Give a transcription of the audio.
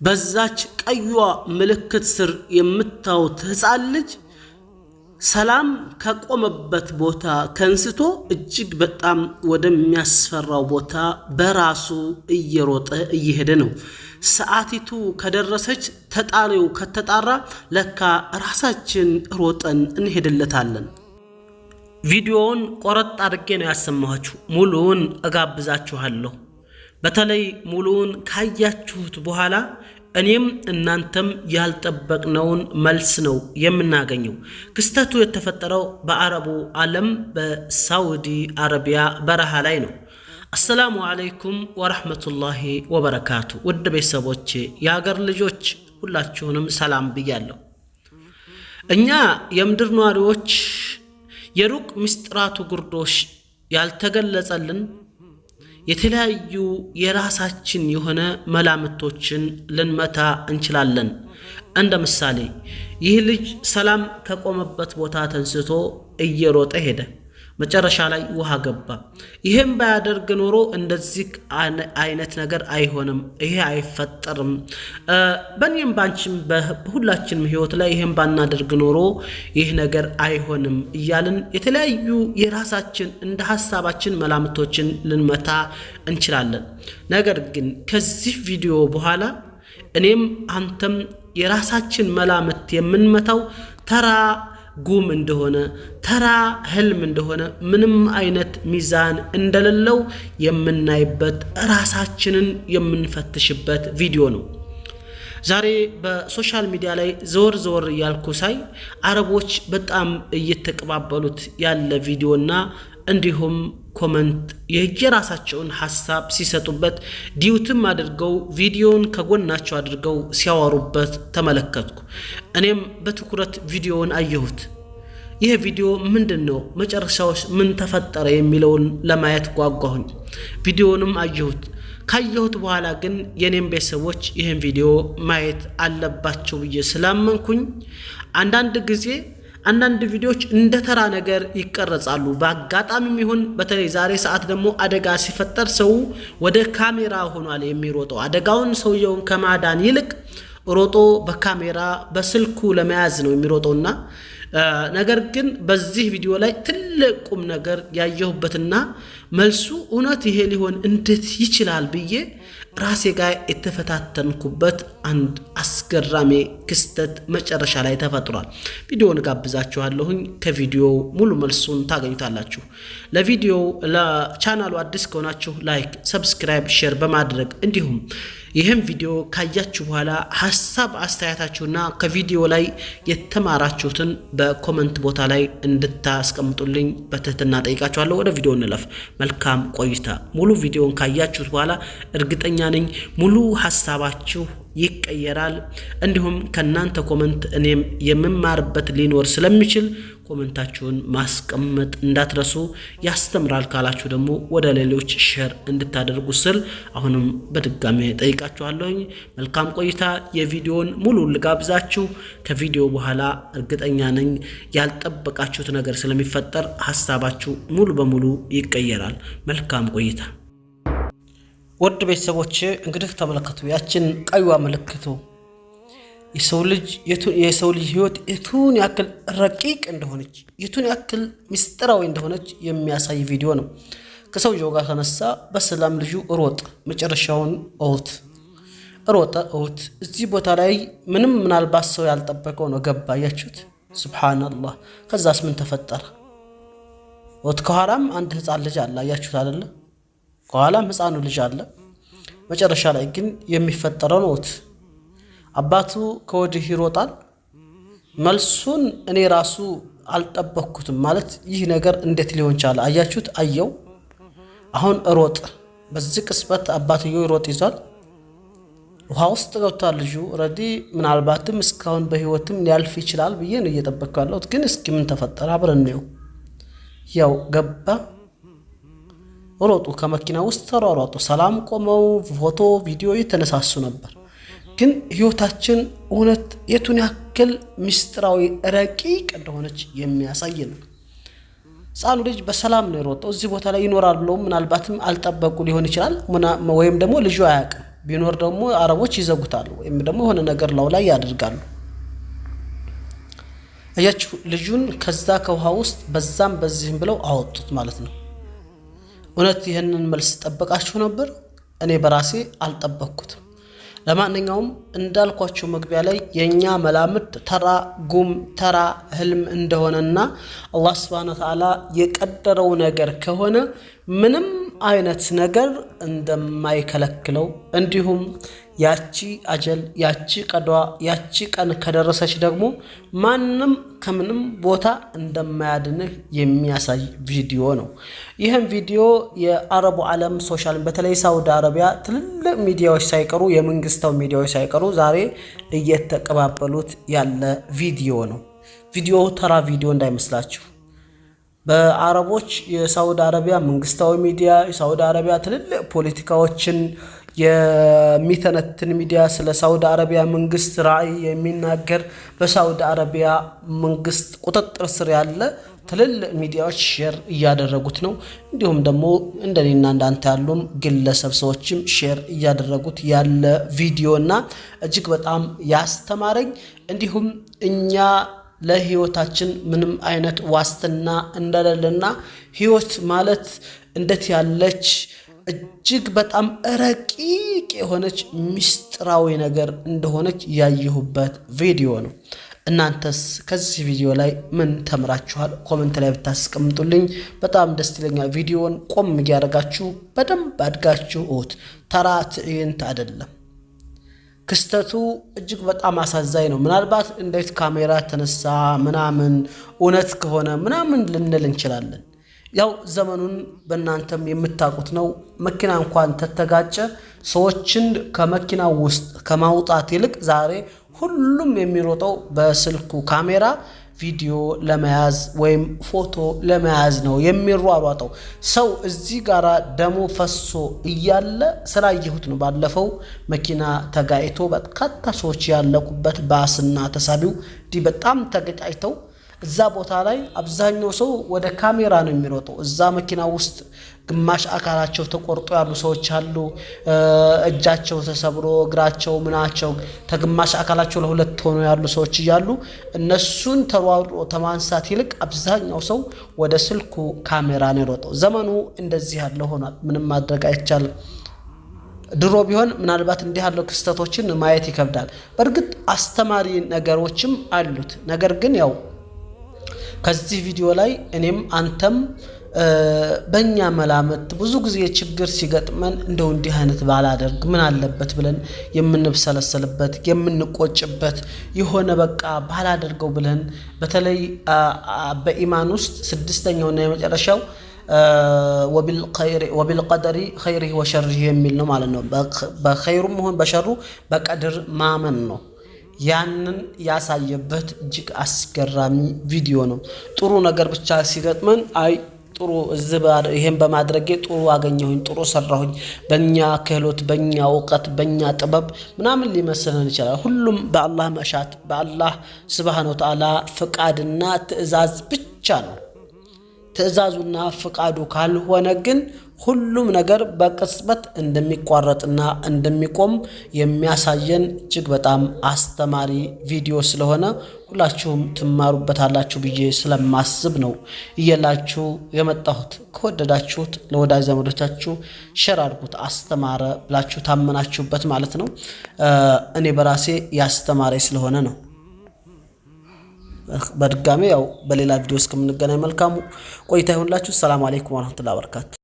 በዛች ቀይዋ ምልክት ስር የምታዩት ሕፃን ልጅ ሰላም ከቆመበት ቦታ ከንስቶ እጅግ በጣም ወደሚያስፈራው ቦታ በራሱ እየሮጠ እየሄደ ነው። ሰዓቲቱ ከደረሰች ተጣሪው ከተጣራ ለካ ራሳችን ሮጠን እንሄድለታለን። ቪዲዮውን ቆረጥ አድርጌ ነው ያሰማኋችሁ። ሙሉውን እጋብዛችኋለሁ። በተለይ ሙሉውን ካያችሁት በኋላ እኔም እናንተም ያልጠበቅነውን መልስ ነው የምናገኘው። ክስተቱ የተፈጠረው በአረቡ ዓለም በሳውዲ አረቢያ በረሃ ላይ ነው። አሰላሙ አለይኩም ወራህመቱላሂ ወበረካቱ። ውድ ቤተሰቦቼ የሀገር ልጆች ሁላችሁንም ሰላም ብያለሁ። እኛ የምድር ነዋሪዎች የሩቅ ምስጢራቱ ጉርዶሽ ያልተገለጸልን የተለያዩ የራሳችን የሆነ መላምቶችን ልንመታ እንችላለን። እንደ ምሳሌ ይህ ልጅ ሰላም ከቆመበት ቦታ ተንስቶ እየሮጠ ሄደ። መጨረሻ ላይ ውሃ ገባ። ይሄን ባያደርግ ኖሮ እንደዚህ አይነት ነገር አይሆንም፣ ይሄ አይፈጠርም። በእኔም ባንቺም በሁላችንም ህይወት ላይ ይሄን ባናደርግ ኖሮ ይህ ነገር አይሆንም እያልን የተለያዩ የራሳችን እንደ ሐሳባችን መላምቶችን ልንመታ እንችላለን። ነገር ግን ከዚህ ቪዲዮ በኋላ እኔም አንተም የራሳችን መላምት የምንመታው ተራ ጉም እንደሆነ ተራ ህልም እንደሆነ ምንም አይነት ሚዛን እንደሌለው የምናይበት ራሳችንን የምንፈትሽበት ቪዲዮ ነው። ዛሬ በሶሻል ሚዲያ ላይ ዘወር ያልኩ ሳይ አረቦች በጣም እየተቀባበሉት ያለ ቪዲዮና እንዲሁም ኮሜንት የራሳቸውን ሐሳብ ሲሰጡበት ዲዩትም አድርገው ቪዲዮውን ከጎናቸው አድርገው ሲያወሩበት ተመለከትኩ። እኔም በትኩረት ቪዲዮውን አየሁት። ይህ ቪዲዮ ምንድነው መጨረሻውስ ምን ተፈጠረ የሚለውን ለማየት ጓጓሁኝ። ቪዲዮውንም አየሁት። ካየሁት በኋላ ግን የኔም ቤተሰቦች ይህን ቪዲዮ ማየት አለባቸው ብዬ ስላመንኩኝ አንዳንድ ቪዲዮዎች እንደ ተራ ነገር ይቀረጻሉ። በአጋጣሚም ይሁን በተለይ ዛሬ ሰዓት ደግሞ አደጋ ሲፈጠር ሰው ወደ ካሜራ ሆኗል የሚሮጠው። አደጋውን ሰውየውን ከማዳን ይልቅ ሮጦ በካሜራ በስልኩ ለመያዝ ነው የሚሮጠውና ነገር ግን በዚህ ቪዲዮ ላይ ትልቅ ቁም ነገር ያየሁበትና መልሱ እውነት ይሄ ሊሆን እንዴት ይችላል ብዬ ራሴ ጋር የተፈታተንኩበት አንድ አስገራሚ ክስተት መጨረሻ ላይ ተፈጥሯል። ቪዲዮውን ጋብዛችኋለሁኝ። ከቪዲዮው ሙሉ መልሱን ታገኙታላችሁ። ለቻናሉ አዲስ ከሆናችሁ ላይክ፣ ሰብስክራይብ፣ ሼር በማድረግ እንዲሁም ይህም ቪዲዮ ካያችሁ በኋላ ሐሳብ አስተያየታችሁና ከቪዲዮ ላይ የተማራችሁትን በኮሜንት ቦታ ላይ እንድታስቀምጡልኝ በትህትና ጠይቃችኋለሁ። ወደ ቪዲዮ እንለፍ። መልካም ቆይታ። ሙሉ ቪዲዮን ካያችሁት በኋላ እርግጠኛ ነኝ ሙሉ ሐሳባችሁ ይቀየራል። እንዲሁም ከናንተ ኮሜንት እኔም የምማርበት ሊኖር ስለሚችል ኮሜንታችሁን ማስቀመጥ እንዳትረሱ። ያስተምራል ካላችሁ ደግሞ ወደ ሌሎች ሼር እንድታደርጉ ስል አሁንም በድጋሚ ጠይቃችኋለሁ። መልካም ቆይታ። የቪዲዮን ሙሉ ልጋብዛችሁ። ከቪዲዮ በኋላ እርግጠኛ ነኝ ያልጠበቃችሁት ነገር ስለሚፈጠር ሐሳባችሁ ሙሉ በሙሉ ይቀየራል። መልካም ቆይታ። ውድ ቤተሰቦች እንግዲህ ተመለከቱ። ያችን ቀይዋ ምልክቱ የሰው ልጅ ህይወት የቱን ያክል ረቂቅ እንደሆነች የቱን ያክል ምስጢራዊ እንደሆነች የሚያሳይ ቪዲዮ ነው። ከሰውየው ጋር ተነሳ። በሰላም ልጁ ሮጠ። መጨረሻውን ሮጠ። እዚህ ቦታ ላይ ምናልባት ሰው ያልጠበቀው ነው ገባ። ያያችሁት? ሱብሃንአላህ። ከዛስ ምን ተፈጠረ? ከኋላም አንድ ህፃን ልጅ አለ። አያችሁት አይደለ? ከኋላም ህፃኑ ልጅ አለ። መጨረሻ ላይ ግን የሚፈጠረው ነው። አባቱ ከወዲህ ይሮጣል። መልሱን እኔ ራሱ አልጠበቅኩትም። ማለት ይህ ነገር እንዴት ሊሆን ቻለ? አያችሁት? አየው። አሁን ሮጥ። በዚህ ቅጽበት አባትየው ይሮጥ ይዟል። ውሃ ውስጥ ገብቷል ልጁ ኦሬዲ። ምናልባትም እስካሁን በህይወትም ሊያልፍ ይችላል ብዬ ነው እየጠበቅኩ ያለሁት። ግን እስኪ ምን ተፈጠረ አብረን ነው። ያው ገባ። ሮጡ። ከመኪና ውስጥ ተሯሯጡ። ሰላም ቆመው ፎቶ ቪዲዮ የተነሳሱ ነበር። ግን ህይወታችን እውነት የቱን ያክል ምስጢራዊ ረቂቅ እንደሆነች የሚያሳይ ነው። ህፃኑ ልጅ በሰላም ነው የሮጠው። እዚህ ቦታ ላይ ይኖራል ብለው ምናልባትም አልጠበቁ ሊሆን ይችላል፣ ወይም ደግሞ ልጁ አያውቅም። ቢኖር ደግሞ አረቦች ይዘጉታሉ ወይም ደግሞ የሆነ ነገር ላይ ያደርጋሉ። አያችሁ ልጁን ከዛ ከውሃ ውስጥ በዛም በዚህም ብለው አወጡት ማለት ነው። እውነት ይሄንን መልስ ጠበቃችሁ ነበር? እኔ በራሴ አልጠበቅኩትም። ለማንኛውም እንዳልኳችሁ መግቢያ ላይ የኛ መላምት ተራ ጉም ተራ ህልም እንደሆነና አላህ Subhanahu Wa Ta'ala የቀደረው ነገር ከሆነ ምንም አይነት ነገር እንደማይከለክለው እንዲሁም ያቺ አጀል ያቺ ቀዷ ያቺ ቀን ከደረሰች ደግሞ ማንም ከምንም ቦታ እንደማያድንህ የሚያሳይ ቪዲዮ ነው። ይህም ቪዲዮ የአረቡ ዓለም ሶሻል በተለይ ሳውዲ አረቢያ ትልልቅ ሚዲያዎች ሳይቀሩ የመንግስታው ሚዲያዎች ሳይቀሩ ዛሬ እየተቀባበሉት ያለ ቪዲዮ ነው። ቪዲዮው ተራ ቪዲዮ እንዳይመስላችሁ። በአረቦች የሳውዲ አረቢያ መንግስታዊ ሚዲያ የሳውዲ አረቢያ ትልልቅ ፖለቲካዎችን የሚተነትን ሚዲያ ስለ ሳውዲ አረቢያ መንግስት ራዕይ የሚናገር በሳውዲ አረቢያ መንግስት ቁጥጥር ስር ያለ ትልልቅ ሚዲያዎች ሼር እያደረጉት ነው። እንዲሁም ደግሞ እንደኔና እንዳንተ ያሉም ግለሰብ ሰዎችም ሼር እያደረጉት ያለ ቪዲዮና እጅግ በጣም ያስተማረኝ እንዲሁም እኛ ለህይወታችን ምንም አይነት ዋስትና እንደሌለና ህይወት ማለት እንዴት ያለች እጅግ በጣም ረቂቅ የሆነች ሚስጥራዊ ነገር እንደሆነች ያየሁበት ቪዲዮ ነው። እናንተስ ከዚህ ቪዲዮ ላይ ምን ተምራችኋል? ኮሜንት ላይ ብታስቀምጡልኝ በጣም ደስ ይለኛል። ቪዲዮውን ቆም ያደርጋችሁ በደንብ አድጋችሁ እዩት። ተራ ትዕይንት አይደለም። ክስተቱ እጅግ በጣም አሳዛኝ ነው። ምናልባት እንዴት ካሜራ ተነሳ ምናምን እውነት ከሆነ ምናምን ልንል እንችላለን። ያው ዘመኑን በእናንተም የምታውቁት ነው። መኪና እንኳን ተተጋጨ ሰዎችን ከመኪና ውስጥ ከማውጣት ይልቅ ዛሬ ሁሉም የሚሮጠው በስልኩ ካሜራ ቪዲዮ ለመያዝ ወይም ፎቶ ለመያዝ ነው የሚሯሯጠው። ሰው እዚህ ጋራ ደሞ ፈሶ እያለ ስላየሁት ነው። ባለፈው መኪና ተጋይቶ በርካታ ሰዎች ያለቁበት ባስና ተሳቢው በጣም ተገጫይተው እዛ ቦታ ላይ አብዛኛው ሰው ወደ ካሜራ ነው የሚሮጠው። እዛ መኪና ውስጥ ግማሽ አካላቸው ተቆርጦ ያሉ ሰዎች አሉ። እጃቸው ተሰብሮ እግራቸው ምናቸው ተግማሽ አካላቸው ለሁለት ሆኖ ያሉ ሰዎች እያሉ እነሱን ተሯሩጦ ተማንሳት ይልቅ አብዛኛው ሰው ወደ ስልኩ ካሜራ ነው የሮጠው። ዘመኑ እንደዚህ ያለ ሆኗል። ምንም ማድረግ አይቻልም። ድሮ ቢሆን ምናልባት እንዲህ ያለው ክስተቶችን ማየት ይከብዳል። በእርግጥ አስተማሪ ነገሮችም አሉት። ነገር ግን ያው ከዚህ ቪዲዮ ላይ እኔም አንተም በእኛ መላመት ብዙ ጊዜ ችግር ሲገጥመን እንደው እንዲህ አይነት ባላደርግ ምን አለበት ብለን የምንብሰለሰልበት የምንቆጭበት የሆነ በቃ ባላደርገው ብለን በተለይ በኢማን ውስጥ ስድስተኛውና የመጨረሻው ወቢልቀደሪ ኸይሪሂ ወሸሪሂ የሚል ነው ማለት ነው። በኸይሩም ሆነ በሸሩ በቀድር ማመን ነው። ያንን ያሳየበት እጅግ አስገራሚ ቪዲዮ ነው። ጥሩ ነገር ብቻ ሲገጥመን አይ ጥሩ ይሄን በማድረጌ ጥሩ አገኘሁኝ ጥሩ ሰራሁኝ በእኛ ክህሎት በእኛ እውቀት በእኛ ጥበብ ምናምን ሊመስለን ይችላል። ሁሉም በአላህ መሻት በአላህ Subhanahu Wa Ta'ala ፍቃድና ትእዛዝ ብቻ ነው። ትእዛዙና ፍቃዱ ካልሆነ ግን ሁሉም ነገር በቅጽበት እንደሚቋረጥና እንደሚቆም የሚያሳየን እጅግ በጣም አስተማሪ ቪዲዮ ስለሆነ ሁላችሁም ትማሩበታላችሁ ብዬ ስለማስብ ነው እየላችሁ የመጣሁት። ከወደዳችሁት ለወዳጅ ዘመዶቻችሁ ሼር አድርጉት። አስተማረ ብላችሁ ታመናችሁበት ማለት ነው። እኔ በራሴ ያስተማረኝ ስለሆነ ነው። በድጋሚ ያው በሌላ ቪዲዮ እስከምንገናኝ መልካሙ ቆይታ ይሁንላችሁ። ሰላም አለይኩም ወራህመቱላሂ ወበረካቱ።